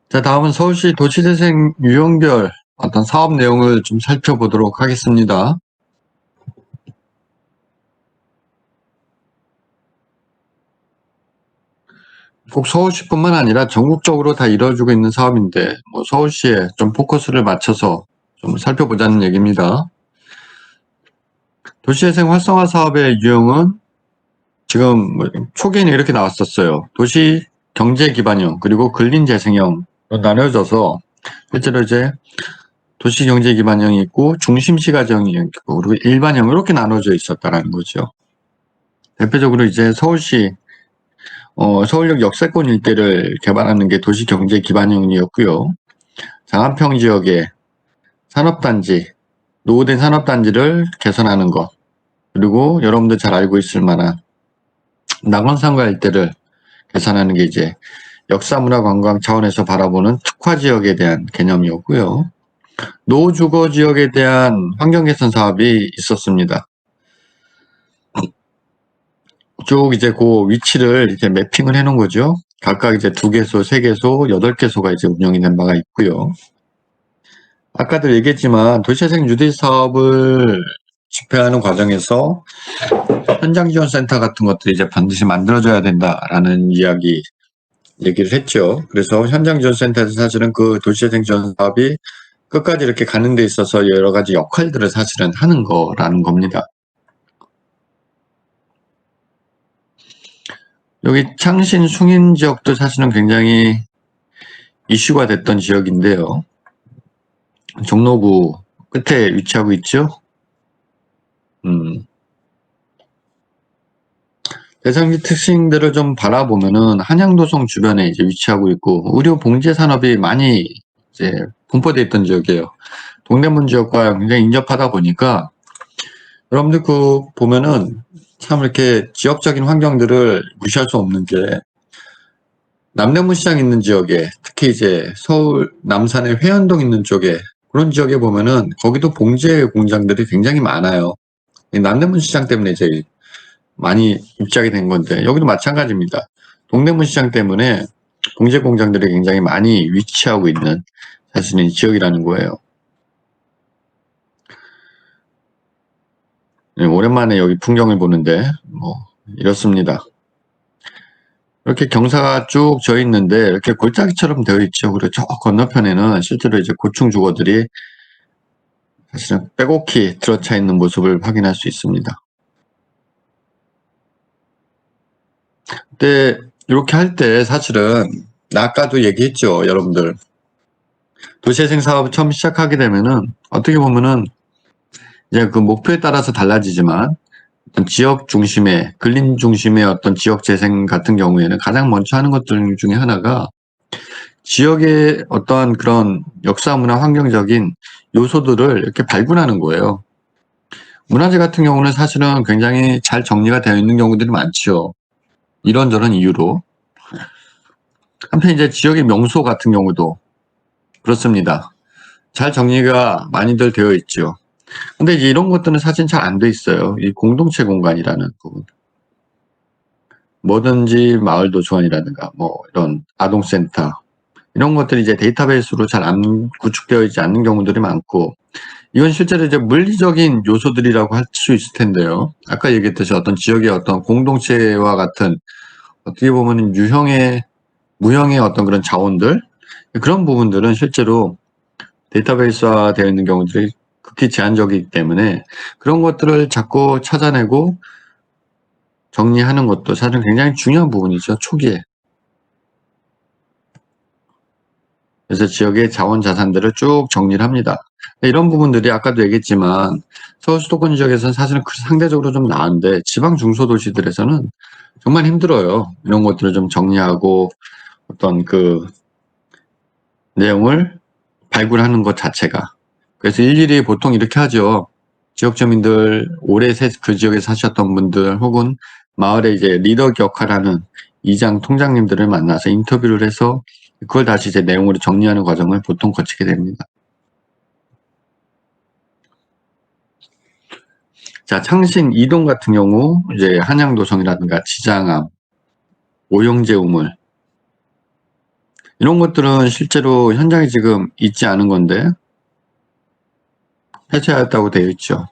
자, 다음은 서울시 도시재생 유형별 어떤 사업 내용을 좀 살펴보도록 하겠습니다. 꼭 서울시뿐만 아니라 전국적으로 다 이루어지고 있는 사업인데, 서울시에 좀 포커스를 맞춰서 좀 살펴보자는 얘기입니다. 도시재생 활성화 사업의 유형은 지금 초기에는 이렇게 나왔었어요. 도시 경제 기반형 그리고 근린 재생형으로 나눠져서 실제로 이제 도시 경제 기반형이 있고 중심시 가정이 있고 그리고 일반형 이렇게 나눠져 있었다라는 거죠. 대표적으로 이제 서울시 서울역 역세권 일대를 개발하는 게 도시 경제 기반형이었고요. 장안평 지역에 산업단지, 노후된 산업단지를 개선하는 것, 그리고 여러분들 잘 알고 있을 만한 낙원상가 일대를 개선하는 게 이제 역사문화관광 차원에서 바라보는 특화 지역에 대한 개념이었고요. 노후주거 지역에 대한 환경개선 사업이 있었습니다. 쭉 이제 그 위치를 이제 매핑을 해 놓은 거죠. 각각 이제 2개소, 3개소, 8개소가 이제 운영이 된 바가 있고요. 아까도 얘기했지만 도시재생 뉴딜 사업을 집행하는 과정에서 현장지원센터 같은 것들이 이제 반드시 만들어져야 된다라는 얘기를 했죠. 그래서 현장지원센터에서 사실은 그 도시재생 지원 사업이 끝까지 이렇게 가는 데 있어서 여러 가지 역할들을 사실은 하는 거라는 겁니다. 여기 창신 숭인 지역도 사실은 굉장히 이슈가 됐던 지역인데요. 종로구 끝에 위치하고 있죠. 대상지 특징들을 좀 바라보면은 한양도성 주변에 이제 위치하고 있고 의료 봉제 산업이 많이 이제 분포되어 있던 지역이에요. 동대문 지역과 굉장히 인접하다 보니까 여러분들 그 보면은 참 이렇게 지역적인 환경들을 무시할 수 없는 게 남대문 시장 있는 지역에 특히 이제 서울 남산의 회원동 있는 쪽에 그런 지역에 보면은 거기도 봉제 공장들이 굉장히 많아요. 남대문 시장 때문에 이제 많이 입장이 된 건데 여기도 마찬가지입니다. 동대문 시장 때문에 봉제 공장들이 굉장히 많이 위치하고 있는 사실은 지역이라는 거예요. 오랜만에 여기 풍경을 보는데 이렇습니다. 이렇게 경사가 쭉 져 있는데 이렇게 골짜기처럼 되어 있죠. 그리고 저 건너편에는 실제로 이제 고층 주거들이 사실은 빼곡히 들어차 있는 모습을 확인할 수 있습니다. 근데 이렇게 할 때 사실은 아까도 얘기했죠, 여러분들. 도시재생 사업을 처음 시작하게 되면은 어떻게 보면은 이제 그 목표에 따라서 달라지지만 어떤 지역 중심의 근린 중심의 어떤 지역 재생 같은 경우에는 가장 먼저 하는 것들 중에 하나가 지역의 어떠한 그런 역사 문화 환경적인 요소들을 이렇게 발굴하는 거예요. 문화재 같은 경우는 사실은 굉장히 잘 정리가 되어 있는 경우들이 많죠. 이런저런 이유로. 한편 이제 지역의 명소 같은 경우도 그렇습니다. 잘 정리가 많이들 되어 있죠. 근데 이제 이런 것들은 사실 잘 안 돼 있어요. 이 공동체 공간이라는 부분. 뭐든지 마을 도서관이라든가 이런 아동센터 이런 것들이 이제 데이터베이스로 잘 안 구축되어 있지 않는 경우들이 많고 이건 실제로 이제 물리적인 요소들이라고 할 수 있을 텐데요. 아까 얘기했듯이 어떤 지역의 어떤 공동체와 같은 어떻게 보면 무형의 어떤 그런 자원들 그런 부분들은 실제로 데이터베이스화 되어 있는 경우들이 극히 제한적이기 때문에 그런 것들을 자꾸 찾아내고 정리하는 것도 사실 굉장히 중요한 부분이죠. 초기에. 그래서 지역의 자원 자산들을 쭉 정리를 합니다. 이런 부분들이 아까도 얘기했지만 서울 수도권 지역에서는 사실은 상대적으로 좀 나은데 지방 중소도시들에서는 정말 힘들어요. 이런 것들을 좀 정리하고 어떤 그 내용을 발굴하는 것 자체가. 그래서 일일이 보통 이렇게 하죠. 지역 주민들, 오래 그 지역에 사셨던 분들 혹은 마을의 이제 리더 역할하는 이장 통장님들을 만나서 인터뷰를 해서 그걸 다시 이제 내용으로 정리하는 과정을 보통 거치게 됩니다. 자, 창신 이동 같은 경우 이제 한양도성이라든가 지장암, 오영제 우물 이런 것들은 실제로 현장에 지금 있지 않은 건데 해체하였다고 되어 있죠.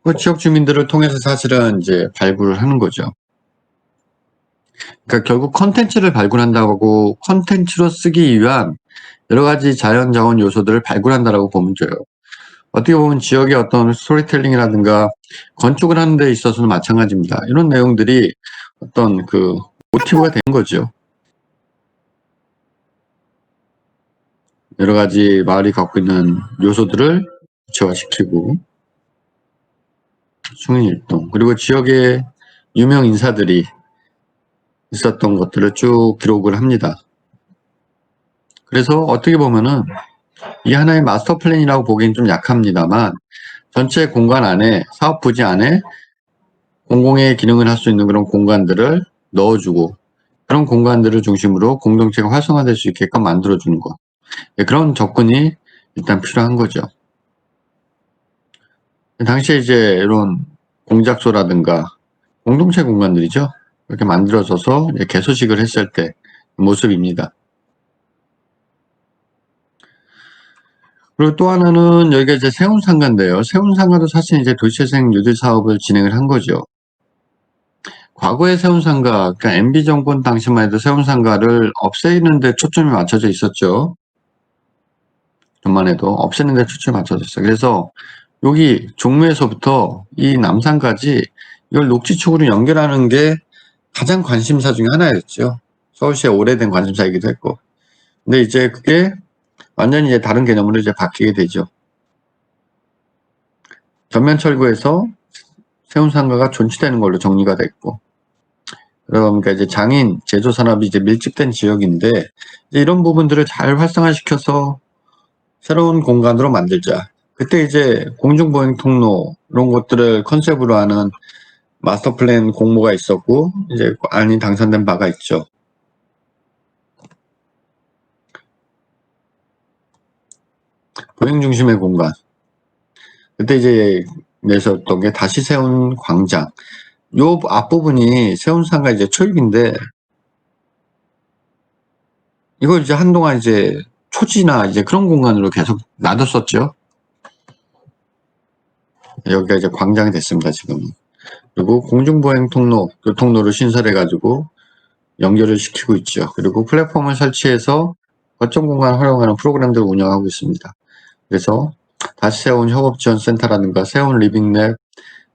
그 지역 주민들을 통해서 사실은 이제 발굴을 하는 거죠. 그러니까 결국 컨텐츠를 발굴한다고 컨텐츠로 쓰기 위한 여러 가지 자연자원 요소들을 발굴한다라고 보면 돼요. 어떻게 보면 지역의 어떤 스토리텔링이라든가 건축을 하는 데 있어서는 마찬가지입니다. 이런 내용들이 어떤 그 모티브가 되는 거죠. 여러 가지 마을이 갖고 있는 요소들을 구체화시키고 숭인일동 그리고 지역의 유명 인사들이 있었던 것들을 쭉 기록을 합니다. 그래서 어떻게 보면은 이 하나의 마스터 플랜이라고 보기엔 좀 약합니다만 전체 공간 안에 사업 부지 안에 공공의 기능을 할 수 있는 그런 공간들을 넣어주고 그런 공간들을 중심으로 공동체가 활성화될 수 있게끔 만들어주는 것. 그런 접근이 일단 필요한 거죠. 당시에 이제 이런 공작소라든가 공동체 공간들이죠. 이렇게 만들어져서 개소식을 했을 때 모습입니다. 그리고 또 하나는 여기가 이제 세운상가인데요. 세운상가도 사실 이제 도시재생 뉴딜 사업을 진행을 한 거죠. 과거의 세운상가, 그러니까 MB 정권 당시만 해도 세운상가를 없애는 데 초점이 맞춰져 있었죠. 전만 해도 없애는 데 초점이 맞춰져 있어요. 그래서 여기 종묘에서부터 이 남산까지 이걸 녹지축으로 연결하는 게 가장 관심사 중에 하나였죠. 서울시의 오래된 관심사이기도 했고. 근데 이제 그게 완전히 이제 다른 개념으로 이제 바뀌게 되죠. 전면 철거해서 세운상가가 존치되는 걸로 정리가 됐고. 그러니까 이제 장인, 제조 산업이 이제 밀집된 지역인데 이제 이런 부분들을 잘 활성화시켜서 새로운 공간으로 만들자. 그때 이제 공중보행 통로 이런 것들을 컨셉으로 하는 마스터 플랜 공모가 있었고 이제 안이 당선된 바가 있죠. 보행 중심의 공간. 그때 이제 내셨던 게 다시 세운 광장. 요 앞부분이 세운상가 이제 초입인데 이걸 이제 한동안 이제 초지나 이제 그런 공간으로 계속 놔뒀었죠. 여기가 이제 광장이 됐습니다, 지금. 그리고 공중보행 통로, 교통로를 신설해가지고 연결을 시키고 있죠. 그리고 플랫폼을 설치해서 거점 공간을 활용하는 프로그램들을 운영하고 있습니다. 그래서 다시 세운 협업지원센터라든가 세운 리빙랩,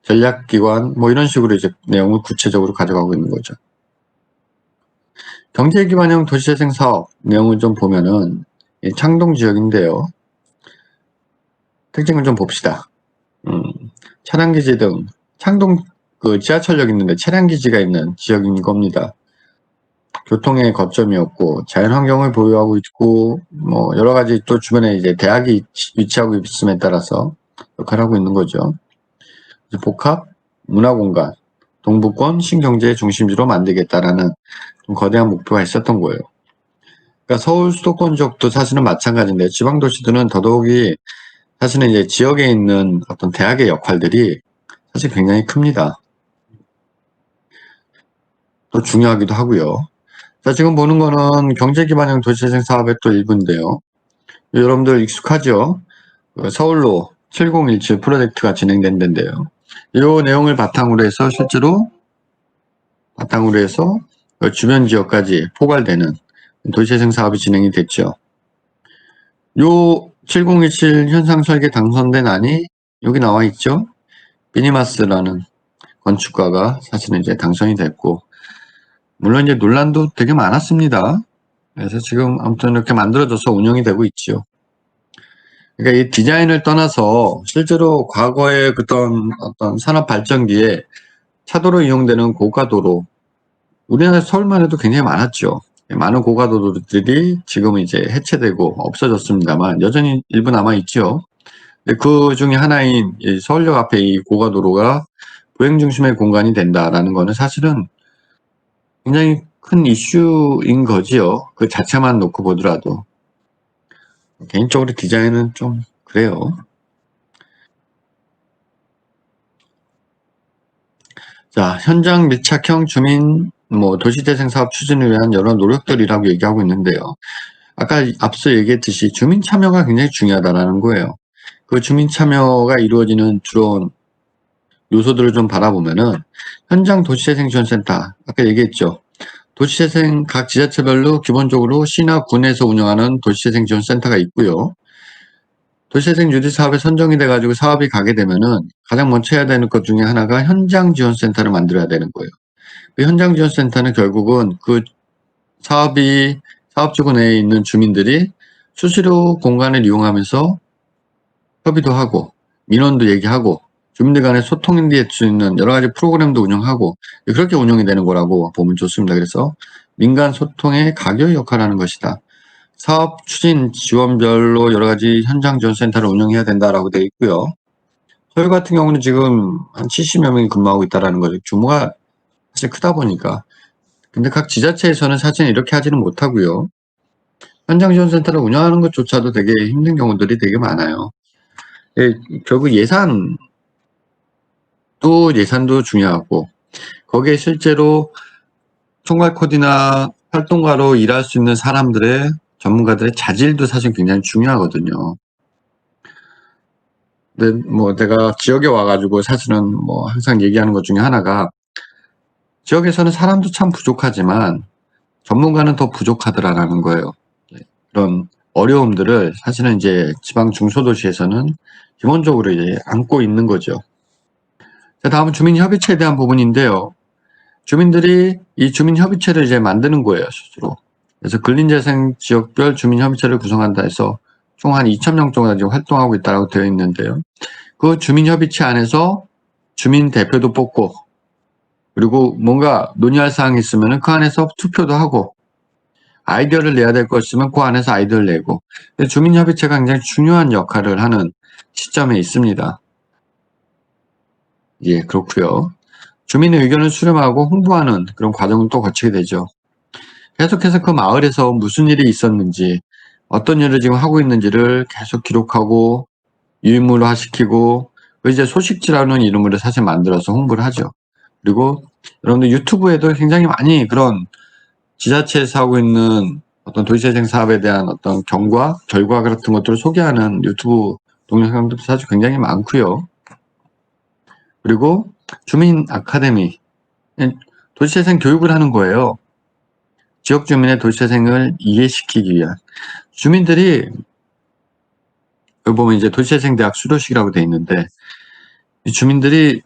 전략기관 뭐 이런 식으로 이제 내용을 구체적으로 가져가고 있는 거죠. 경제기반형 도시재생 사업 내용을 좀 보면은 창동 지역인데요. 특징을 좀 봅시다. 차량기지 등 창동 그 지하철역 있는데 차량기지가 있는 지역인 겁니다. 교통의 거점이었고 자연환경을 보유하고 있고 뭐 여러 가지 또 주변에 이제 대학이 위치하고 있음에 따라서 역할을 하고 있는 거죠. 복합 문화공간 동부권 신경제의 중심지로 만들겠다라는 좀 거대한 목표가 있었던 거예요. 그러니까 서울 수도권 지역도 사실은 마찬가지인데 지방 도시들은 더더욱이 사실은 이제 지역에 있는 어떤 대학의 역할들이 사실 굉장히 큽니다. 또 중요하기도 하고요. 자, 지금 보는 거는 경제기반형 도시재생 사업의 또 일부인데요. 여러분들 익숙하죠? 서울로 7017 프로젝트가 진행된 데인데요. 이 내용을 바탕으로 해서 실제로 주변 지역까지 포괄되는 도시재생 사업이 진행이 됐죠. 요 7017 현상 설계 당선된 안이 여기 나와 있죠. 비니마스라는 건축가가 사실은 이제 당선이 됐고, 물론 이제 논란도 되게 많았습니다. 그래서 지금 아무튼 이렇게 만들어져서 운영이 되고 있죠. 그러니까 이 디자인을 떠나서 실제로 과거의 어떤 산업 발전기에 차도로 이용되는 고가도로, 우리나라 서울만 해도 굉장히 많았죠. 많은 고가도로들이 지금은 이제 해체되고 없어졌습니다만 여전히 일부 남아있죠. 그 중에 하나인 이 서울역 앞에 이 고가도로가 보행 중심의 공간이 된다라는 거는 사실은 굉장히 큰 이슈인 거지요. 그 자체만 놓고 보더라도. 개인적으로 디자인은 좀 그래요. 자, 현장 밀착형 주민 도시재생 사업 추진을 위한 여러 노력들이라고 얘기하고 있는데요. 아까 앞서 얘기했듯이 주민 참여가 굉장히 중요하다라는 거예요. 그 주민 참여가 이루어지는 주로 요소들을 좀 바라보면은 현장 도시재생지원센터 아까 얘기했죠. 도시재생 각 지자체별로 기본적으로 시나 군에서 운영하는 도시재생지원센터가 있고요. 도시재생 유지 사업에 선정이 돼가지고 사업이 가게 되면은 가장 먼저 해야 되는 것 중에 하나가 현장지원센터를 만들어야 되는 거예요. 그 현장지원센터는 결국은 그 사업지구 내에 있는 주민들이 수시로 공간을 이용하면서 협의도 하고 민원도 얘기하고 주민들 간의 소통이 될 수 있는 여러 가지 프로그램도 운영하고 그렇게 운영이 되는 거라고 보면 좋습니다. 그래서 민간 소통의 가교 역할을 하는 것이다. 사업 추진 지원별로 여러 가지 현장 지원센터를 운영해야 된다라고 되어 있고요. 저희 같은 경우는 지금 한 70여 명이 근무하고 있다는 거죠. 규모가 사실 크다 보니까. 근데 각 지자체에서는 사실 이렇게 하지는 못하고요. 현장 지원센터를 운영하는 것조차도 되게 힘든 경우들이 되게 많아요. 예, 결국 예산도 중요하고 거기에 실제로 총괄 코디나 활동가로 일할 수 있는 사람들의 전문가들의 자질도 사실 굉장히 중요하거든요. 근데 뭐 내가 지역에 와가지고 사실은 뭐 항상 얘기하는 것 중에 하나가 지역에서는 사람도 참 부족하지만 전문가는 더 부족하더라라는 거예요. 그런 어려움들을 사실은 이제 지방 중소도시에서는 기본적으로 이제 안고 있는 거죠. 자, 다음은 주민협의체에 대한 부분인데요. 주민들이 이 주민협의체를 이제 만드는 거예요, 스스로. 그래서 근린재생 지역별 주민협의체를 구성한다 해서 총 한 2,000명 정도 지금 활동하고 있다고 되어 있는데요. 그 주민협의체 안에서 주민 대표도 뽑고, 그리고 뭔가 논의할 사항이 있으면 그 안에서 투표도 하고, 아이디어를 내야 될 것 있으면 그 안에서 아이디어를 내고, 주민협의체가 굉장히 중요한 역할을 하는 시점에 있습니다. 예, 그렇고요. 주민의 의견을 수렴하고 홍보하는 그런 과정을 또 거치게 되죠. 계속해서 그 마을에서 무슨 일이 있었는지, 어떤 일을 지금 하고 있는지를 계속 기록하고 유인물화시키고 이제 소식지라는 이름으로 사실 만들어서 홍보를 하죠. 그리고 여러분들 유튜브에도 굉장히 많이 그런 지자체에서 하고 있는 어떤 도시재생 사업에 대한 어떤 결과 같은 것들을 소개하는 유튜브 동영상들도 사실 굉장히 많고요. 그리고 주민 아카데미, 도시재생 교육을 하는 거예요. 지역 주민의 도시재생을 이해시키기 위한. 주민들이 여기 보면 이제 도시재생대학 수료식이라고 돼 있는데 이 주민들이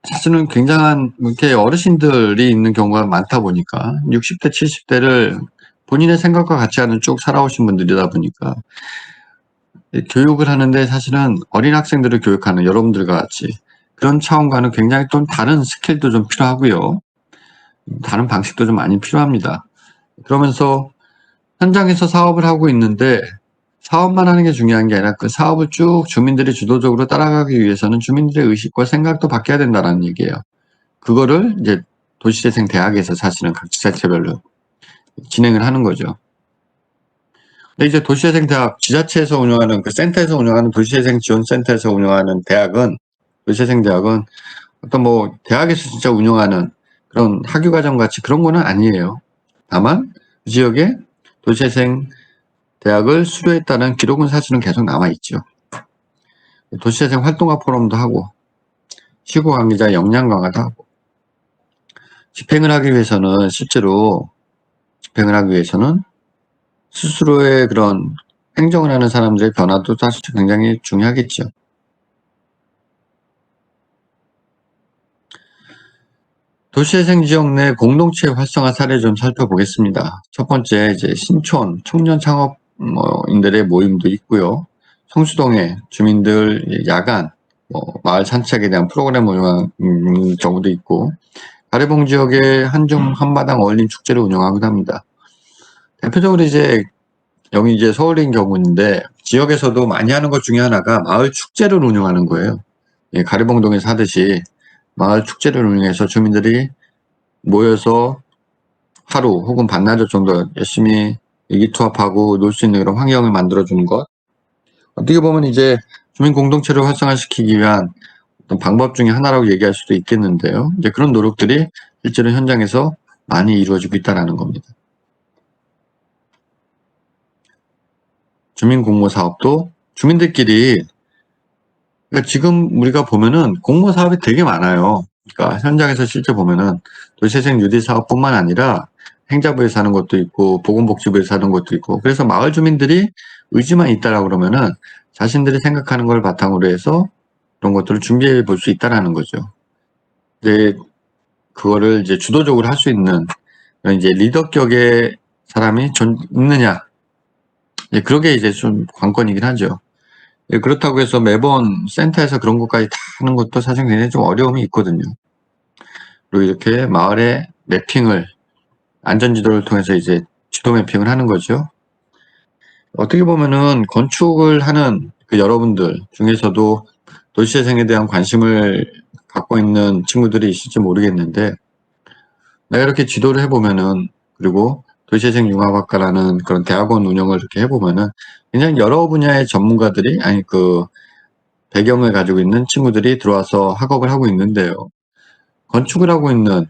사실은 굉장한 이렇게 어르신들이 있는 경우가 많다 보니까 60대, 70대를 본인의 생각과 같이 하는 쭉 살아오신 분들이다 보니까 교육을 하는데 사실은 어린 학생들을 교육하는 여러분들과 같이 그런 차원과는 굉장히 또 다른 스킬도 좀 필요하고요. 다른 방식도 좀 많이 필요합니다. 그러면서 현장에서 사업을 하고 있는데 사업만 하는 게 중요한 게 아니라 그 사업을 쭉 주민들이 주도적으로 따라가기 위해서는 주민들의 의식과 생각도 바뀌어야 된다는 얘기예요. 그거를 이제 도시재생대학에서 사실은 각 지자체별로 진행을 하는 거죠. 근데 이제 도시재생대학 지자체에서 운영하는 그 센터에서 운영하는 도시재생지원센터에서 운영하는 도시재생대학은 어떤 뭐 대학에서 진짜 운영하는 그런 학위과정 같이 그런 거는 아니에요. 다만 그 지역에 도시재생 대학을 수료했다는 기록은 사실은 계속 남아있죠. 도시재생 활동가 포럼도 하고 시고 관계자 역량 강화도 하고 집행을 하기 위해서는 스스로의 그런 행정을 하는 사람들의 변화도 사실 굉장히 중요하겠죠. 도시재생 지역 내 공동체 활성화 사례 좀 살펴보겠습니다. 첫 번째 이제 신촌 청년 창업인들의 모임도 있고요. 성수동에 주민들 야간 마을 산책에 대한 프로그램 운영하는 경우도 있고 가래봉 지역에 한마당 어울림 축제를 운영하기도 합니다. 대표적으로 이제 여기 이제 서울인 경우인데 지역에서도 많이 하는 것 중에 하나가 마을 축제를 운영하는 거예요. 예, 가래봉동에서 하듯이 마을 축제를 운영해서 주민들이 모여서 하루 혹은 반나절 정도 열심히 의기투합하고 놀 수 있는 그런 환경을 만들어주는 것. 어떻게 보면 이제 주민 공동체를 활성화시키기 위한 어떤 방법 중에 하나라고 얘기할 수도 있겠는데요. 이제 그런 노력들이 실제로 현장에서 많이 이루어지고 있다는 겁니다. 주민공모사업도 주민들끼리, 그러니까 지금 우리가 보면은 공모사업이 되게 많아요. 그러니까 현장에서 실제 보면은 도시재생 뉴딜 사업뿐만 아니라 행자부에서 하는 것도 있고 보건복지부에서 하는 것도 있고, 그래서 마을 주민들이 의지만 있다라 그러면은 자신들이 생각하는 걸 바탕으로 해서 그런 것들을 준비해 볼 수 있다라는 거죠. 근데 그거를 이제 주도적으로 할 수 있는 이제 리더격의 사람이 있느냐, 그러게 이제 좀 관건이긴 하죠. 그렇다고 해서 매번 센터에서 그런 것까지 다 하는 것도 사실 굉장히 좀 어려움이 있거든요. 그리고 이렇게 마을의 매핑을, 안전지도를 통해서 이제 지도 매핑을 하는 거죠. 어떻게 보면은 건축을 하는 그 여러분들 중에서도 도시재생에 대한 관심을 갖고 있는 친구들이 있을지 모르겠는데, 내가 이렇게 지도를 해보면은, 그리고 도시재생 융합학과라는 그런 대학원 운영을 이렇게 해보면은 굉장히 여러 분야의 전문가들이, 아니 그 배경을 가지고 있는 친구들이 들어와서 학업을 하고 있는데요. 건축을 하고 있는,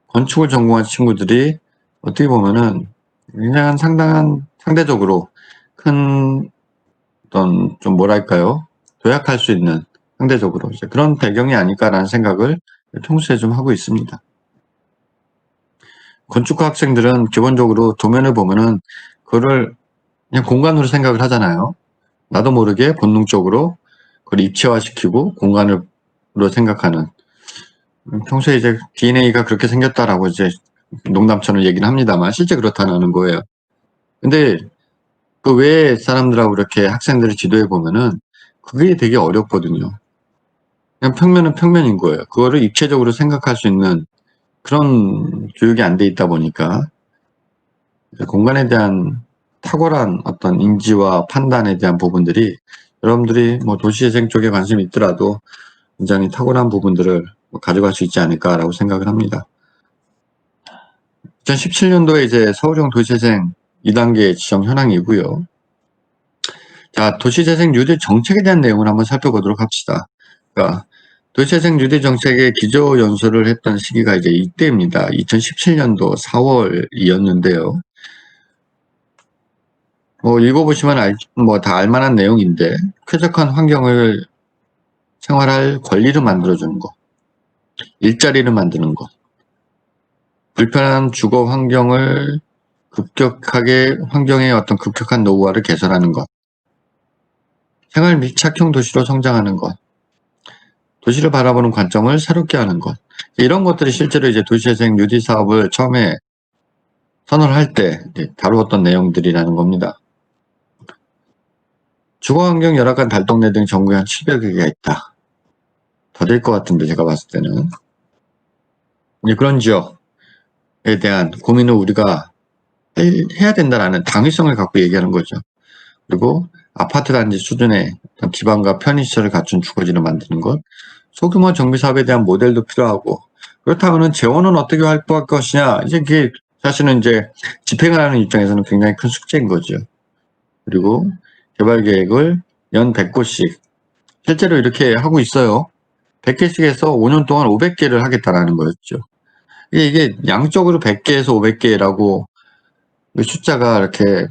건축을 전공한 친구들이 어떻게 보면은 굉장한 상대적으로 큰 어떤 좀 뭐랄까요, 도약할 수 있는, 상대적으로 이제 그런 배경이 아닐까라는 생각을 평소에 좀 하고 있습니다. 건축과 학생들은 기본적으로 도면을 보면은 그거를 그냥 공간으로 생각을 하잖아요. 나도 모르게 본능적으로 그걸 입체화시키고 공간으로 생각하는, 평소에 이제 DNA가 그렇게 생겼다라고 이제 농담처럼 얘기는 합니다만 실제 그렇다는 거예요. 근데 그 외에 사람들하고 이렇게 학생들을 지도해 보면은 그게 되게 어렵거든요. 그냥 평면은 평면인 거예요. 그거를 입체적으로 생각할 수 있는 그런 교육이 안 돼 있다 보니까 공간에 대한 탁월한 어떤 인지와 판단에 대한 부분들이, 여러분들이 뭐 도시재생 쪽에 관심이 있더라도 굉장히 탁월한 부분들을 가져갈 수 있지 않을까라고 생각을 합니다. 2017년도에 이제 서울형 도시재생 2단계 지정 현황이고요. 자, 도시재생 뉴딜 정책에 대한 내용을 한번 살펴보도록 합시다. 그러니까 도시재생 뉴딜 정책의 기조연설을 했던 시기가 이제 이때입니다. 2017년도 4월이었는데요. 뭐 읽어보시면 뭐 다 알만한 내용인데, 쾌적한 환경을 생활할 권리를 만들어주는 것, 일자리를 만드는 것, 불편한 주거 환경의 어떤 급격한 노후화를 개선하는 것, 생활 밀착형 도시로 성장하는 것, 도시를 바라보는 관점을 새롭게 하는 것, 이런 것들이 실제로 이제 도시재생 뉴딜 사업을 처음에 선언할 때 다루었던 내용들이라는 겁니다. 주거환경 열악한 달동네 등 전국에 한 700여 개가 있다. 더 될 것 같은데 제가 봤을 때는. 그런 지역에 대한 고민을 우리가 해야 된다라는 당위성을 갖고 얘기하는 거죠. 그리고 아파트 단지 수준의 기반과 편의시설을 갖춘 주거지를 만드는 것, 소규모 정비 사업에 대한 모델도 필요하고, 그렇다면은 재원은 어떻게 확보할 것이냐, 이제 그게 사실은 이제 집행을 하는 입장에서는 굉장히 큰 숙제인 거죠. 그리고 개발 계획을 연 100곳씩, 실제로 이렇게 하고 있어요. 100개씩 해서 5년 동안 500개를 하겠다라는 거였죠. 이게 양적으로 100개에서 500개라고 숫자가 이렇게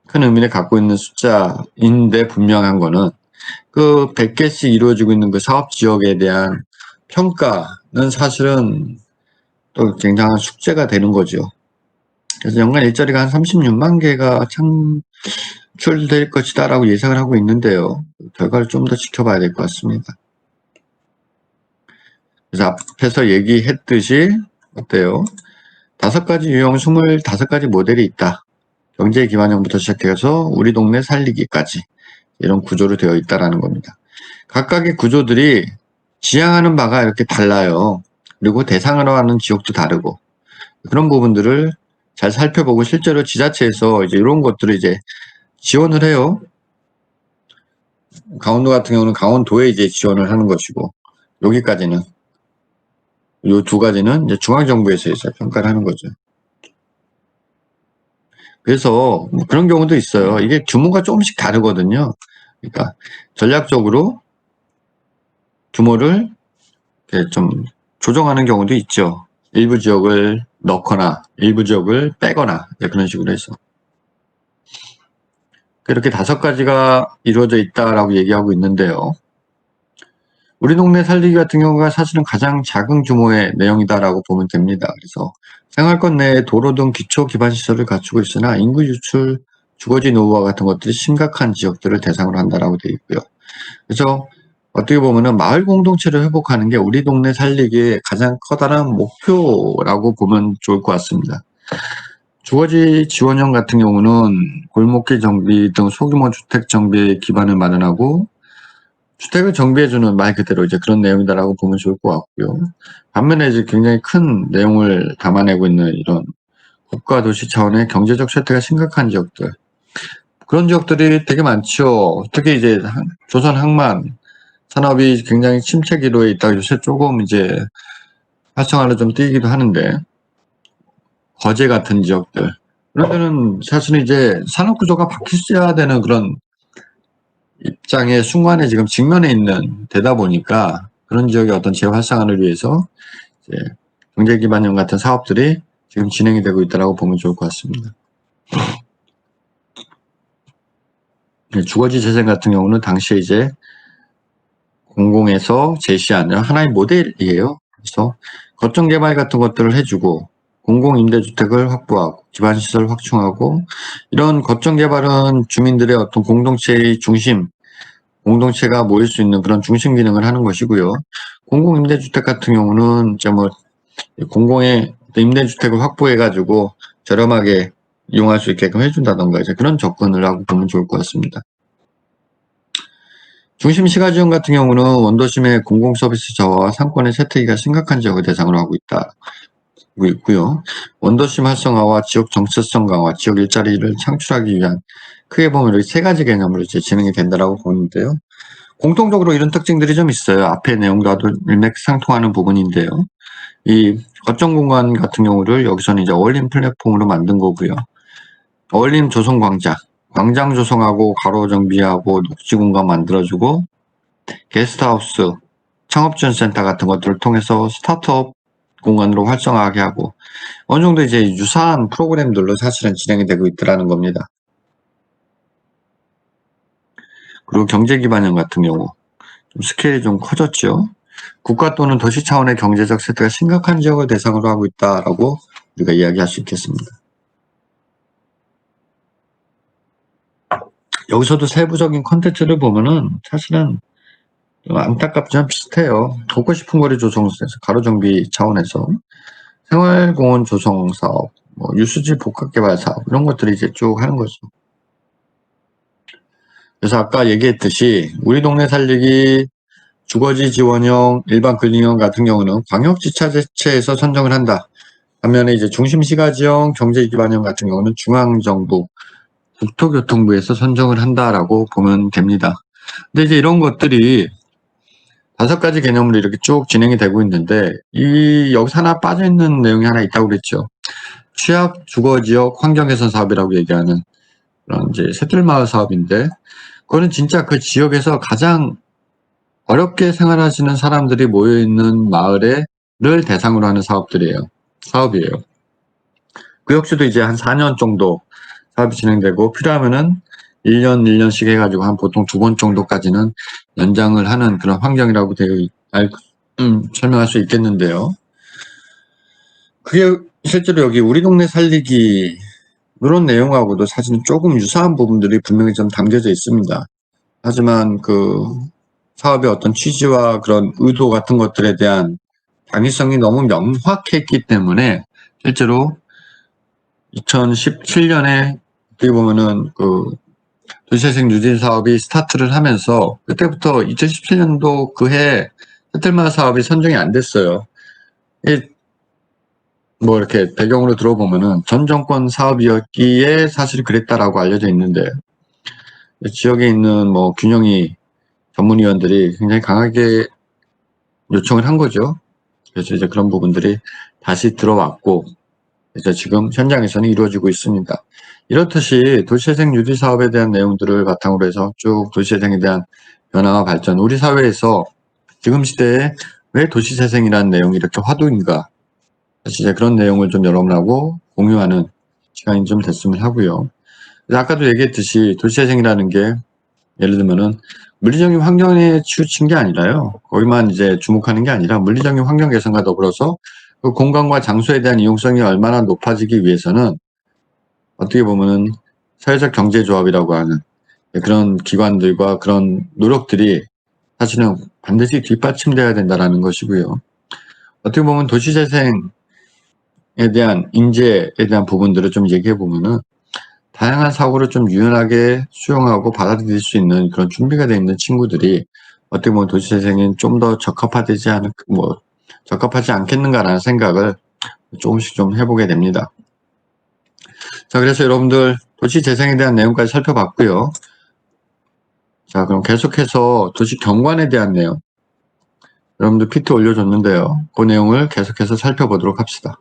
큰 의미를 갖고 있는 숫자인데, 분명한 거는 그 100개씩 이루어지고 있는 그 사업 지역에 대한 평가는 사실은 또 굉장한 숙제가 되는 거죠. 그래서 연간 일자리가 한 36만 개가 창출될 것이다 라고 예상을 하고 있는데요. 결과를 좀 더 지켜봐야 될 것 같습니다. 그래서 앞에서 얘기했듯이 어때요? 5가지 유형 25가지 모델이 있다. 경제 기반형부터 시작해서 우리 동네 살리기까지 이런 구조로 되어 있다라는 겁니다. 각각의 구조들이 지향하는 바가 이렇게 달라요. 그리고 대상으로 하는 지역도 다르고, 그런 부분들을 잘 살펴보고 실제로 지자체에서 이제 이런 것들을 이제 지원을 해요. 강원도 같은 경우는 강원도에 이제 지원을 하는 것이고, 여기까지는, 요 2가지는 이제 중앙정부에서 이제 평가를 하는 거죠. 그래서 뭐 그런 경우도 있어요. 이게 규모가 조금씩 다르거든요. 그러니까 전략적으로 규모를 이렇게 좀 조정하는 경우도 있죠. 일부 지역을 넣거나 일부 지역을 빼거나 그런 식으로 해서. 이렇게 5가지가 이루어져 있다라고 얘기하고 있는데요. 우리 동네 살리기 같은 경우가 사실은 가장 작은 규모의 내용이다라고 보면 됩니다. 그래서 생활권 내에 도로 등 기초 기반 시설을 갖추고 있으나 인구 유출, 주거지 노후화 같은 것들이 심각한 지역들을 대상으로 한다라고 되어 있고요. 그래서 어떻게 보면은 마을 공동체를 회복하는 게 우리 동네 살리기의 가장 커다란 목표라고 보면 좋을 것 같습니다. 주거지 지원형 같은 경우는 골목길 정비 등 소규모 주택 정비에 기반을 마련하고 주택을 정비해주는 말 그대로 이제 그런 내용이다라고 보면 좋을 것 같고요. 반면에 이제 굉장히 큰 내용을 담아내고 있는 이런 국가 도시 차원의 경제적 쇠퇴가 심각한 지역들. 그런 지역들이 되게 많죠. 특히 이제 조선 항만 산업이 굉장히 침체 기로에 있다가 요새 조금 이제 활성화를 좀 띄기도 하는데, 거제 같은 지역들. 그런 데는 사실은 이제 산업 구조가 바뀌어야 되는 그런 입장의 순간에 지금 직면해 있는 데다 보니까 그런 지역의 어떤 재활성화를 위해서 이제 경제기반형 같은 사업들이 지금 진행이 되고 있다고 보면 좋을 것 같습니다. 주거지 재생 같은 경우는 당시에 이제 공공에서 제시한 하나의 모델이에요. 그래서 거점 개발 같은 것들을 해주고 공공임대주택을 확보하고 기반시설 확충하고, 이런 거점 개발은 주민들의 어떤 공동체의 중심, 공동체가 모일 수 있는 그런 중심 기능을 하는 것이고요. 공공임대주택 같은 경우는 이제 뭐 공공의 임대주택을 확보해가지고 저렴하게 이용할 수 있게끔 해준다던가 이제 그런 접근을 하고 보면 좋을 것 같습니다. 중심 시가지원 같은 경우는 원도심의 공공서비스 저하와 상권의 쇠퇴기가 심각한 지역을 대상으로 하고 있고요. 원도심 활성화와 지역 정체성 강화, 지역 일자리를 창출하기 위한 크게 보면 이렇게 3가지 개념으로 이제 진행이 된다라고 보는데요. 공통적으로 이런 특징들이 좀 있어요. 앞의 내용과도 일맥상통하는 부분인데요. 이 거점 공간 같은 경우를 여기서는 이제 어울림 플랫폼으로 만든 거고요. 어울림 조성광장, 광장 조성하고 가로 정비하고 녹지 공간 만들어주고 게스트하우스, 창업지원센터 같은 것들을 통해서 스타트업 공간으로 활성화하게 하고 어느 정도 이제 유사한 프로그램들로 사실은 진행이 되고 있더라는 겁니다. 그리고 경제기반형 같은 경우 좀 스케일이 좀 커졌죠. 국가 또는 도시 차원의 경제적 쇠퇴가 심각한 지역을 대상으로 하고 있다라고 우리가 이야기할 수 있겠습니다. 여기서도 세부적인 컨텐츠를 보면은 사실은 좀 안타깝지만 비슷해요. 걷고 싶은 거리 조성에서 가로정비 차원에서 생활공원 조성 사업, 뭐 유수지 복합개발 사업 이런 것들이 이제 쭉 하는 거죠. 그래서 아까 얘기했듯이 우리 동네 살리기 주거지 지원형, 일반 근린형 같은 경우는 광역지자체에서 선정을 한다. 반면에 이제 중심시가지형, 경제기반형 같은 경우는 중앙정부, 국토교통부에서 선정을 한다라고 보면 됩니다. 근데 이제 이런 것들이 5가지 개념으로 이렇게 쭉 진행이 되고 있는데, 여기서 하나 빠져있는 내용이 하나 있다고 그랬죠. 취약 주거지역 환경개선 사업이라고 얘기하는 그런 이제 새들마을 사업인데, 그거는 진짜 그 지역에서 가장 어렵게 생활하시는 사람들이 모여있는 마을을 대상으로 하는 사업이에요. 그 역시도 이제 한 4년 정도 사업이 진행되고, 필요하면은 1년, 1년씩 해가지고 한 보통 2번 정도까지는 연장을 하는 그런 환경이라고 설명할 수 있겠는데요. 그게 실제로 여기 우리 동네 살리기 이런 내용하고도 사실은 조금 유사한 부분들이 분명히 좀 담겨져 있습니다. 하지만 그 사업의 어떤 취지와 그런 의도 같은 것들에 대한 당위성이 너무 명확했기 때문에 실제로 2017년에 어떻게 보면은 그 도시재생 유진 사업이 스타트를 하면서 그때부터 2017년도 그해 새들마을 사업이 선정이 안 됐어요. 뭐 이렇게 배경으로 들어보면은 전 정권 사업이었기에 사실 그랬다라고 알려져 있는데, 지역에 있는 뭐 균형이 전문위원들이 굉장히 강하게 요청을 한 거죠. 그래서 이제 그런 부분들이 다시 들어왔고, 그래서 지금 현장에서는 이루어지고 있습니다. 이렇듯이 도시재생 유지 사업에 대한 내용들을 바탕으로 해서 쭉 도시재생에 대한 변화와 발전, 우리 사회에서 지금 시대에 왜 도시재생이라는 내용이 이렇게 화두인가, 사실 이제 그런 내용을 좀 여러분하고 공유하는 시간이 좀 됐으면 하고요. 아까도 얘기했듯이 도시재생이라는 게 예를 들면은 물리적인 환경에 치우친 게 아니라요. 거기만 이제 주목하는 게 아니라 물리적인 환경 개선과 더불어서 그 공간과 장소에 대한 이용성이 얼마나 높아지기 위해서는 어떻게 보면은 사회적 경제조합이라고 하는 그런 기관들과 그런 노력들이 사실은 반드시 뒷받침돼야 된다라는 것이고요. 어떻게 보면 도시재생에 대한 인재에 대한 부분들을 좀 얘기해 보면은 다양한 사고를 좀 유연하게 수용하고 받아들일 수 있는 그런 준비가 되어 있는 친구들이 어떻게 보면 도시재생에 좀 더 적합하지 않겠는가라는 생각을 조금씩 좀 해보게 됩니다. 자, 그래서 여러분들 도시재생에 대한 내용까지 살펴봤고요. 자, 그럼 계속해서 도시 경관에 대한 내용, 여러분들 PT 올려줬는데요. 그 내용을 계속해서 살펴보도록 합시다.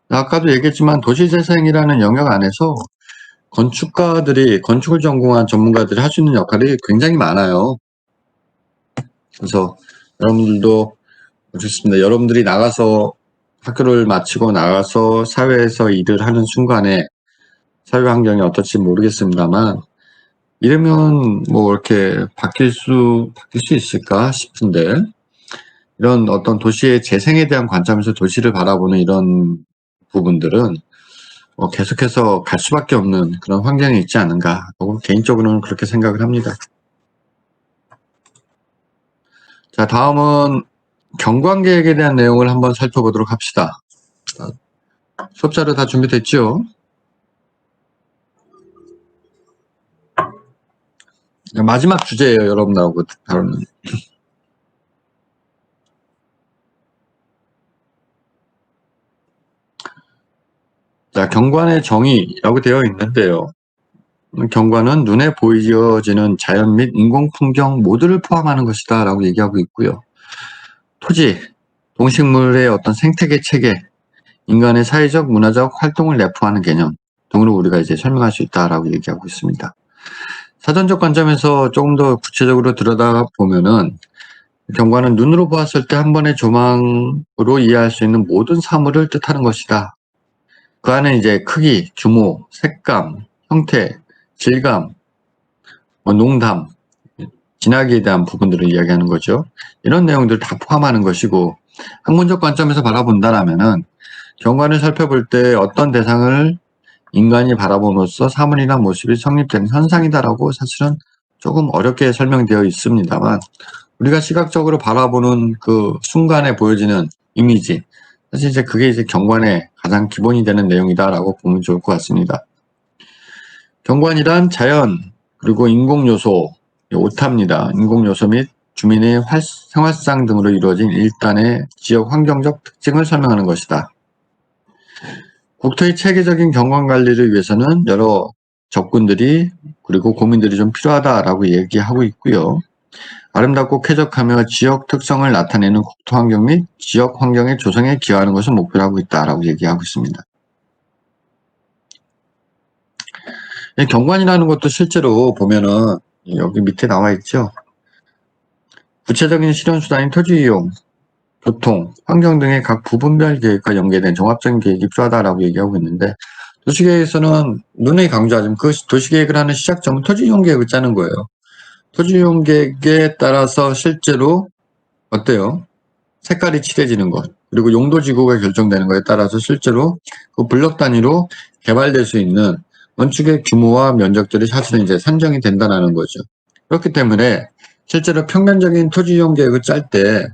아까도 얘기했지만 도시재생이라는 영역 안에서 건축을 전공한 전문가들이 할 수 있는 역할이 굉장히 많아요. 그래서 여러분들도 좋습니다. 여러분들이 나가서 학교를 마치고 나가서 사회에서 일을 하는 순간에 사회 환경이 어떨지 모르겠습니다만 이러면 뭐 이렇게 바뀔 수 있을까 싶은데 이런 어떤 도시의 재생에 대한 관점에서 도시를 바라보는 이런 부분들은 계속해서 갈 수밖에 없는 그런 환경이 있지 않은가 하고 개인적으로는 그렇게 생각을 합니다. 자, 다음은 경관계획에 대한 내용을 한번 살펴보도록 합시다. 수업자료 다 준비됐죠? 마지막 주제예요, 여러분하고 다루는. 자, 경관의 정의라고 되어 있는데요. 경관은 눈에 보여지는 자연 및 인공 풍경 모두를 포함하는 것이다 라고 얘기하고 있고요. 토지, 동식물의 어떤 생태계 체계, 인간의 사회적, 문화적 활동을 내포하는 개념 등으로 우리가 이제 설명할 수 있다라고 얘기하고 있습니다. 사전적 관점에서 조금 더 구체적으로 들여다보면은 경관은 눈으로 보았을 때 한 번의 조망으로 이해할 수 있는 모든 사물을 뜻하는 것이다. 그 안에 이제 크기, 규모, 색감, 형태, 질감, 농담, 진하기에 대한 부분들을 이야기하는 거죠. 이런 내용들을 다 포함하는 것이고 학문적 관점에서 바라본다라면은 경관을 살펴볼 때 어떤 대상을 인간이 바라봄으로써 사물이나 모습이 성립되는 현상이다라고 사실은 조금 어렵게 설명되어 있습니다만 우리가 시각적으로 바라보는 그 순간에 보여지는 이미지 사실 이제 그게 이제 경관의 가장 기본이 되는 내용이다라고 보면 좋을 것 같습니다. 경관이란 자연 그리고 인공 요소 오타입니다. 인공 요소 및 주민의 생활상 등으로 이루어진 일단의 지역 환경적 특징을 설명하는 것이다. 국토의 체계적인 경관 관리를 위해서는 여러 접근들이 그리고 고민들이 좀 필요하다라고 얘기하고 있고요. 아름답고 쾌적하며 지역 특성을 나타내는 국토 환경 및 지역 환경의 조성에 기여하는 것을 목표로 하고 있다라고 얘기하고 있습니다. 경관이라는 것도 실제로 보면은 여기 밑에 나와 있죠. 구체적인 실현 수단인 토지 이용, 교통, 환경 등의 각 부분별 계획과 연계된 종합적인 계획이 필요하다라고 얘기하고 있는데 도시계획에서는 눈에 강조하자면 그 도시계획을 하는 시작점은 토지이용 계획을 짜는 거예요. 토지이용 계획에 따라서 실제로 어때요? 색깔이 칠해지는 것 그리고 용도지구가 결정되는 것에 따라서 실제로 그 블록 단위로 개발될 수 있는 건축의 규모와 면적들이 사실은 이제 산정이 된다는 거죠. 그렇기 때문에 실제로 평면적인 토지이용 계획을 짤 때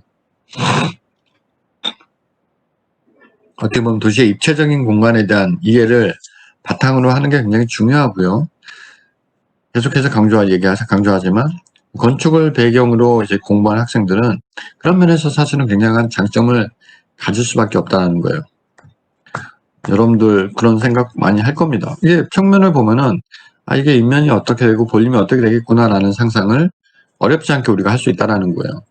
어떻게 보면 도시의 입체적인 공간에 대한 이해를 바탕으로 하는 게 굉장히 중요하고요. 계속해서 강조하지만 건축을 배경으로 이제 공부한 학생들은 그런 면에서 사실은 굉장한 장점을 가질 수밖에 없다는 거예요. 여러분들 그런 생각 많이 할 겁니다. 이게 평면을 보면은 이게 인면이 어떻게 되고 볼륨이 어떻게 되겠구나라는 상상을 어렵지 않게 우리가 할 수 있다는 거예요.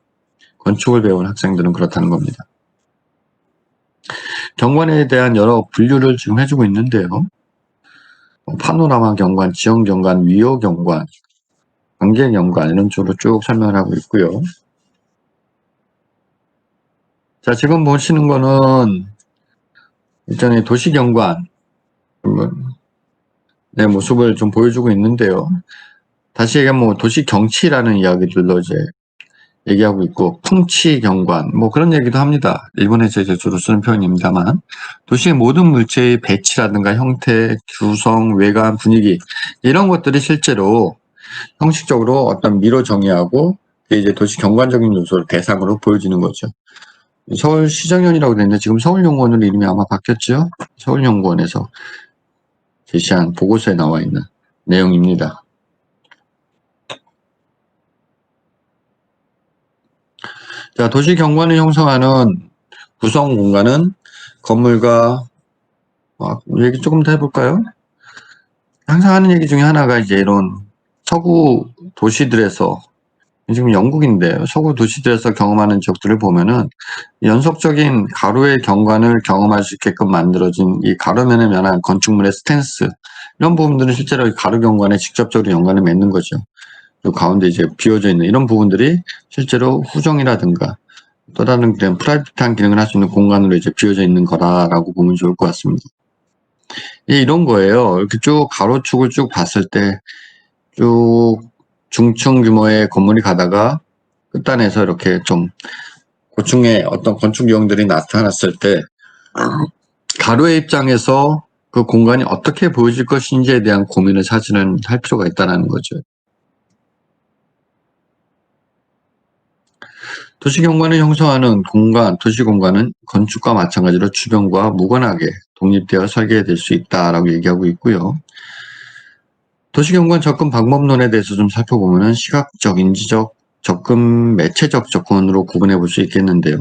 건축을 배운 학생들은 그렇다는 겁니다. 경관에 대한 여러 분류를 지금 해주고 있는데요. 파노라마 경관, 지형 경관, 위호 경관, 관계 경관 이런 쪽으로 쭉 설명을 하고 있고요. 자, 지금 보시는 거는 일전에 도시경관 내 모습을 좀 보여주고 있는데요. 다시 얘기하면 뭐 도시경치라는 이야기들로 이제 얘기하고 있고, 풍치경관 뭐 그런 얘기도 합니다. 일본에서 이제 주로 쓰는 표현입니다만, 도시의 모든 물체의 배치라든가 형태, 구성, 외관, 분위기 이런 것들이 실제로 형식적으로 어떤 미로 정의하고 이제 도시 경관적인 요소를 대상으로 보여지는 거죠. 서울시정연이라고 되는데 지금 서울연구원으로 이름이 아마 바뀌었죠. 서울연구원에서 제시한 보고서에 나와 있는 내용입니다. 자, 도시 경관을 형성하는 구성 공간은 건물과 얘기 조금 더 해볼까요? 항상 하는 얘기 중에 하나가 이제 이런 서구 도시들에서, 지금 영국인데 서구 도시들에서 경험하는 지역들을 보면은 연속적인 가로의 경관을 경험할 수 있게끔 만들어진 이 가로면에 면한 건축물의 스탠스, 이런 부분들은 실제로 가로 경관에 직접적으로 연관을 맺는 거죠. 그 가운데 이제 비어져 있는 이런 부분들이 실제로 후정이라든가 또 다른 그런 프라이빗한 기능을 할 수 있는 공간으로 이제 비어져 있는 거다라고 보면 좋을 것 같습니다. 이런 거예요. 이렇게 쭉 가로축을 쭉 봤을 때 쭉 중층 규모의 건물이 가다가 끝단에서 이렇게 좀 고층의 어떤 건축 유형들이 나타났을 때 가로의 입장에서 그 공간이 어떻게 보여질 것인지에 대한 고민을 사실은 할 필요가 있다는 거죠. 도시경관을 형성하는 공간, 도시공간은 건축과 마찬가지로 주변과 무관하게 독립되어 설계될 수 있다라고 얘기하고 있고요. 도시경관 접근 방법론에 대해서 좀 살펴보면 시각적, 인지적, 접근 매체적 접근으로 구분해 볼 수 있겠는데요.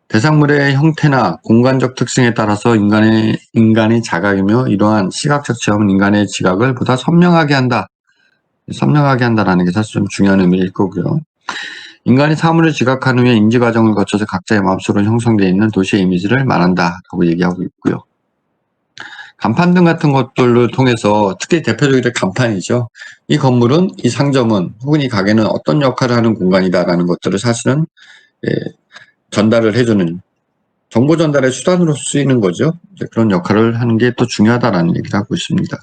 대상물의 형태나 공간적 특성에 따라서 인간의 자각이며 이러한 시각적 체험은 인간의 지각을 보다 선명하게 한다. 선명하게 한다라는 게 사실 좀 중요한 의미일 거고요. 인간이 사물을 지각한 후에 인지 과정을 거쳐서 각자의 마음속으로 형성되어 있는 도시의 이미지를 말한다라고 얘기하고 있고요. 간판 등 같은 것들을 통해서 특히 대표적인 간판이죠. 이 건물은, 이 상점은 혹은 이 가게는 어떤 역할을 하는 공간이다라는 것들을 사실은 전달을 해주는 정보 전달의 수단으로 쓰이는 거죠. 그런 역할을 하는 게 또 중요하다라는 얘기를 하고 있습니다.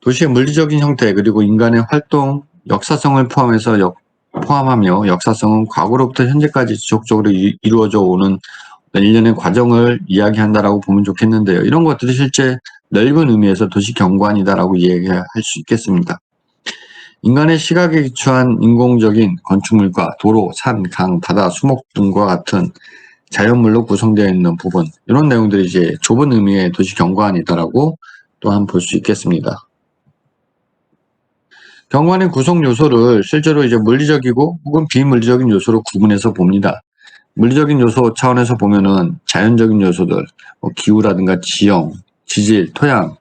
도시의 물리적인 형태 그리고 인간의 활동, 역사성을 포함하며 역사성은 과거로부터 현재까지 지속적으로 이루어져 오는 일련의 과정을 이야기한다라고 보면 좋겠는데요. 이런 것들이 실제 넓은 의미에서 도시 경관이다라고 이야기할 수 있겠습니다. 인간의 시각에 기초한 인공적인 건축물과 도로, 산, 강, 바다, 수목 등과 같은 자연물로 구성되어 있는 부분, 이런 내용들이 이제 좁은 의미의 도시 경관이다라고 또한 볼 수 있겠습니다. 경관의 구성 요소를 실제로 이제 물리적이고 혹은 비물리적인 요소로 구분해서 봅니다. 물리적인 요소 차원에서 보면은 자연적인 요소들, 기후라든가 지형, 지질, 토양,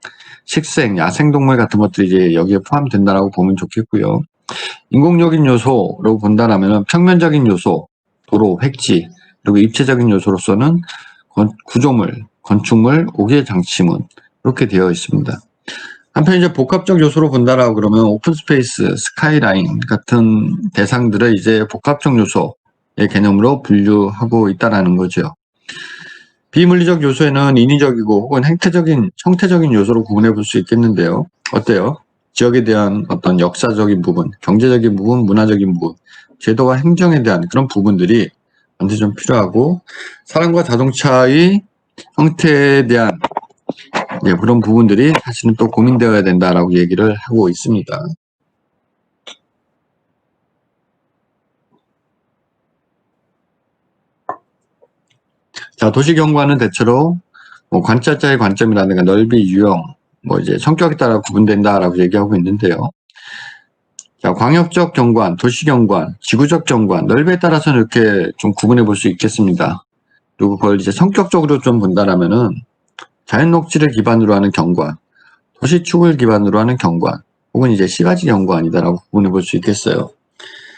식생, 야생동물 같은 것들이 이제 여기에 포함된다라고 보면 좋겠고요. 인공적인 요소로 본다라면 평면적인 요소, 도로, 획지, 그리고 입체적인 요소로서는 구조물, 건축물, 옥외 장치문 이렇게 되어 있습니다. 한편 이제 복합적 요소로 본다라고 그러면 오픈스페이스, 스카이라인 같은 대상들을 이제 복합적 요소의 개념으로 분류하고 있다라는 거죠. 비물리적 요소에는 인위적이고 혹은 형태적인 요소로 구분해 볼 수 있겠는데요. 어때요? 지역에 대한 어떤 역사적인 부분, 경제적인 부분, 문화적인 부분, 제도와 행정에 대한 그런 부분들이 반드시 좀 필요하고, 사람과 자동차의 형태에 대한 그런 부분들이 사실은 또 고민되어야 된다라고 얘기를 하고 있습니다. 자, 도시경관은 대체로 관찰자의 관점이라든가 넓이, 유형, 이제 성격에 따라 구분된다라고 얘기하고 있는데요. 자, 광역적 경관, 도시경관, 지구적 경관, 넓이에 따라서는 이렇게 좀 구분해 볼 수 있겠습니다. 그리고 그걸 이제 성격적으로 좀 본다라면은 자연 녹지를 기반으로 하는 경관, 도시축을 기반으로 하는 경관, 혹은 이제 시가지 경관이다라고 구분해 볼 수 있겠어요.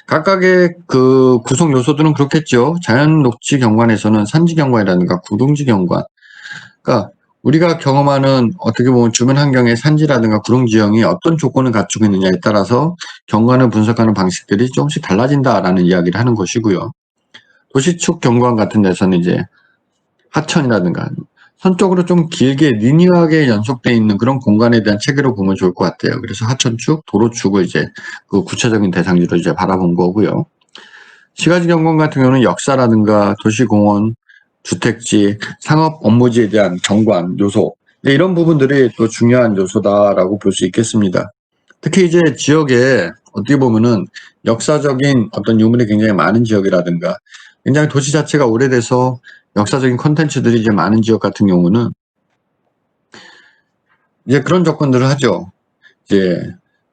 각각의 그 구성 요소들은 그렇겠죠. 자연 녹지 경관에서는 산지 경관이라든가 구릉지 경관. 그러니까 우리가 경험하는 어떻게 보면 주변 환경의 산지라든가 구릉 지형이 어떤 조건을 갖추고 있느냐에 따라서 경관을 분석하는 방식들이 조금씩 달라진다라는 이야기를 하는 것이고요. 도시축 경관 같은 데서는 이제 하천이라든가 선적으로 좀 길게 리니어하게 연속되어 있는 그런 공간에 대한 체계로 보면 좋을 것 같아요. 그래서 하천축, 도로축을 이제 그 구체적인 대상지로 이제 바라본 거고요. 시가지 경관 같은 경우는 역사라든가 도시공원, 주택지, 상업 업무지에 대한 경관 요소, 이런 부분들이 또 중요한 요소다라고 볼 수 있겠습니다. 특히 이제 지역에 어떻게 보면은 역사적인 어떤 유물이 굉장히 많은 지역이라든가 굉장히 도시 자체가 오래돼서 역사적인 콘텐츠들이 이제 많은 지역 같은 경우는 이제 그런 조건들을 하죠. 이제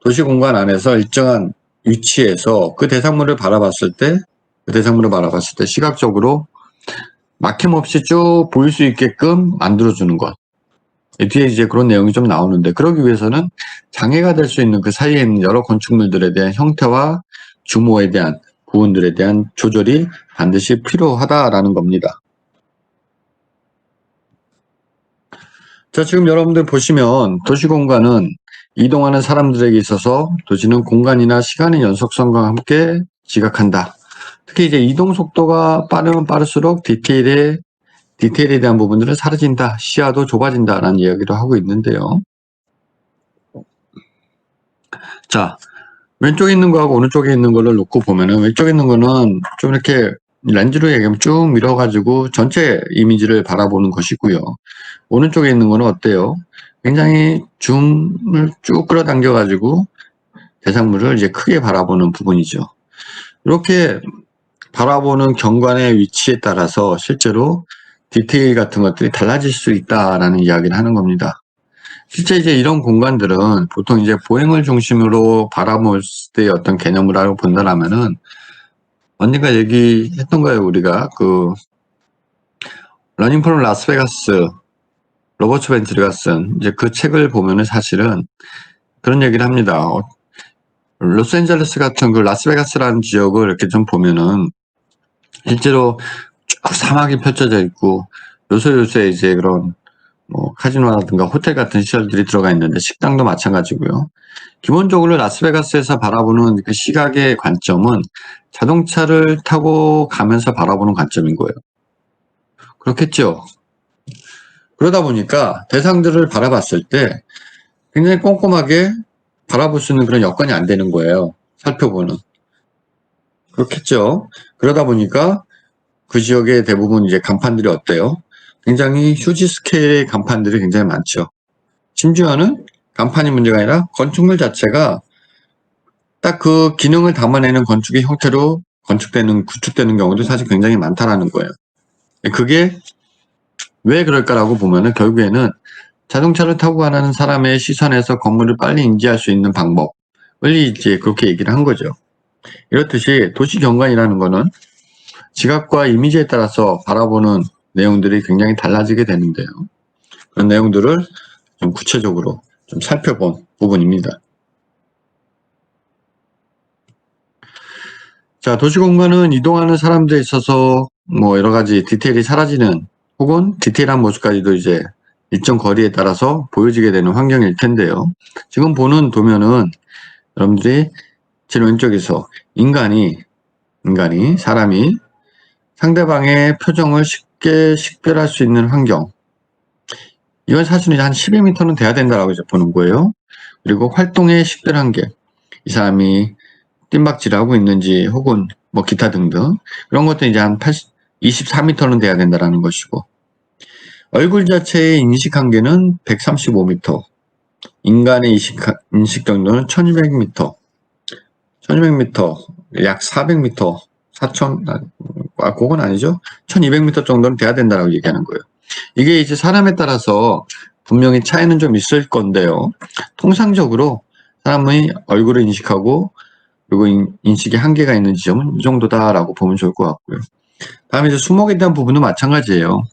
도시 공간 안에서 일정한 위치에서 그 대상물을 바라봤을 때, 시각적으로 막힘없이 쭉 보일 수 있게끔 만들어주는 것. 뒤에 이제 그런 내용이 좀 나오는데, 그러기 위해서는 장애가 될 수 있는 그 사이에 있는 여러 건축물들에 대한 형태와 규모에 대한 부분들에 대한 조절이 반드시 필요하다라는 겁니다. 자, 지금 여러분들 보시면 도시공간은 이동하는 사람들에게 있어서 도시는 공간이나 시간의 연속성과 함께 지각한다. 특히 이제 이동 속도가 빠르면 빠를수록 디테일에 대한 부분들은 사라진다. 시야도 좁아진다라는 이야기를 하고 있는데요. 자, 왼쪽에 있는 거하고 오른쪽에 있는 거를 놓고 보면은 왼쪽에 있는 거는 좀 이렇게 렌즈로 얘기하면 쭉 밀어가지고 전체 이미지를 바라보는 것이고요. 오른쪽에 있는 거는 어때요? 굉장히 줌을 쭉 끌어당겨가지고 대상물을 이제 크게 바라보는 부분이죠. 이렇게 바라보는 경관의 위치에 따라서 실제로 디테일 같은 것들이 달라질 수 있다라는 이야기를 하는 겁니다. 실제 이제 이런 공간들은 보통 이제 보행을 중심으로 바라볼 때의 어떤 개념을 알고 본다라면은 언젠가 얘기했던 거예요. 우리가 그 러닝 프롬 라스베가스 로버트 벤트리가 쓴 이제 그 책을 보면은 사실은 그런 얘기를 합니다. 로스앤젤레스 같은 그 라스베가스라는 지역을 이렇게 좀 보면은 실제로 쭉 사막이 펼쳐져 있고 요새 이제 그런 뭐 카지노라든가 호텔 같은 시설들이 들어가 있는데 식당도 마찬가지고요. 기본적으로 라스베가스에서 바라보는 그 시각의 관점은 자동차를 타고 가면서 바라보는 관점인 거예요. 그렇겠죠. 그러다 보니까 대상들을 바라봤을 때 굉장히 꼼꼼하게 바라볼 수 있는 그런 여건이 안 되는 거예요. 살펴보는. 그렇겠죠. 그러다 보니까 그 지역의 대부분 이제 간판들이 어때요? 굉장히 휴지 스케일의 간판들이 굉장히 많죠. 심지어는 간판이 문제가 아니라 건축물 자체가 딱 그 기능을 담아내는 건축의 형태로 구축되는 경우도 사실 굉장히 많다라는 거예요. 그게 왜 그럴까라고 보면은 결국에는 자동차를 타고 가는 사람의 시선에서 건물을 빨리 인지할 수 있는 방법을 이제 그렇게 얘기를 한 거죠. 이렇듯이 도시 경관이라는 거는 지각과 이미지에 따라서 바라보는 내용들이 굉장히 달라지게 되는데요. 그런 내용들을 좀 구체적으로 좀 살펴본 부분입니다. 자, 도시공간은 이동하는 사람들에 있어서 뭐 여러 가지 디테일이 사라지는 혹은 디테일한 모습까지도 이제 일정 거리에 따라서 보여지게 되는 환경일 텐데요. 지금 보는 도면은 여러분들이 제일 왼쪽에서 사람이 상대방의 표정을 쉽게 식별할 수 있는 환경. 이건 사실은 한 12m는 돼야 된다라고 이제 보는 거예요. 그리고 활동의 식별 한계. 이 사람이 뜀박질하고 있는지 혹은 뭐 기타 등등 그런 것도 이제 한 24m는 돼야 된다라는 것이고 얼굴 자체의 인식 한계는 135m 인간의 인식 정도는 1200m 약 400m 4000 그건 아니죠 1200m 정도는 돼야 된다라고 얘기하는 거예요. 이게 이제 사람에 따라서 분명히 차이는 좀 있을 건데요. 통상적으로 사람의 얼굴을 인식하고 그리고 인식에 한계가 있는 지점은 이 정도다라고 보면 좋을 것 같고요. 다음에 이제 수목에 대한 부분도 마찬가지예요.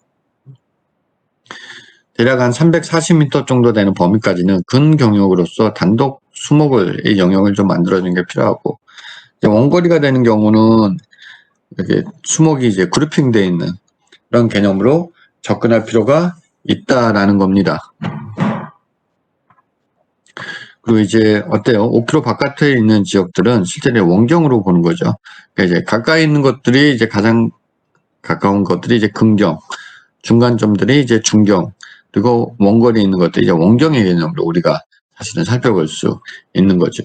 대략 한 340m 정도 되는 범위까지는 근경역으로서 단독 수목의 영역을 좀 만들어주는 게 필요하고, 원거리가 되는 경우는 이렇게 수목이 이제 그룹핑되어 있는 그런 개념으로 접근할 필요가 있다라는 겁니다. 그리고 이제 어때요? 5km 바깥에 있는 지역들은 실제로 원경으로 보는 거죠. 그러니까 이제 가까이 있는 것들이 이제 가장 가까운 것들이 이제 근경, 중간점들이 이제 중경, 그리고 원거리에 있는 것들이 이제 원경의 개념으로 우리가 사실은 살펴볼 수 있는 거죠.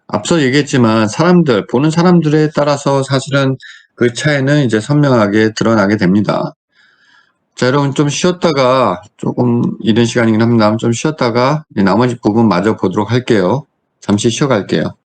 앞서 얘기했지만 보는 사람들에 따라서 사실은 그 차이는 이제 선명하게 드러나게 됩니다. 자, 여러분 좀 쉬었다가, 조금 이른 시간이긴 합니다. 좀 쉬었다가 나머지 부분 마저 보도록 할게요. 잠시 쉬어갈게요.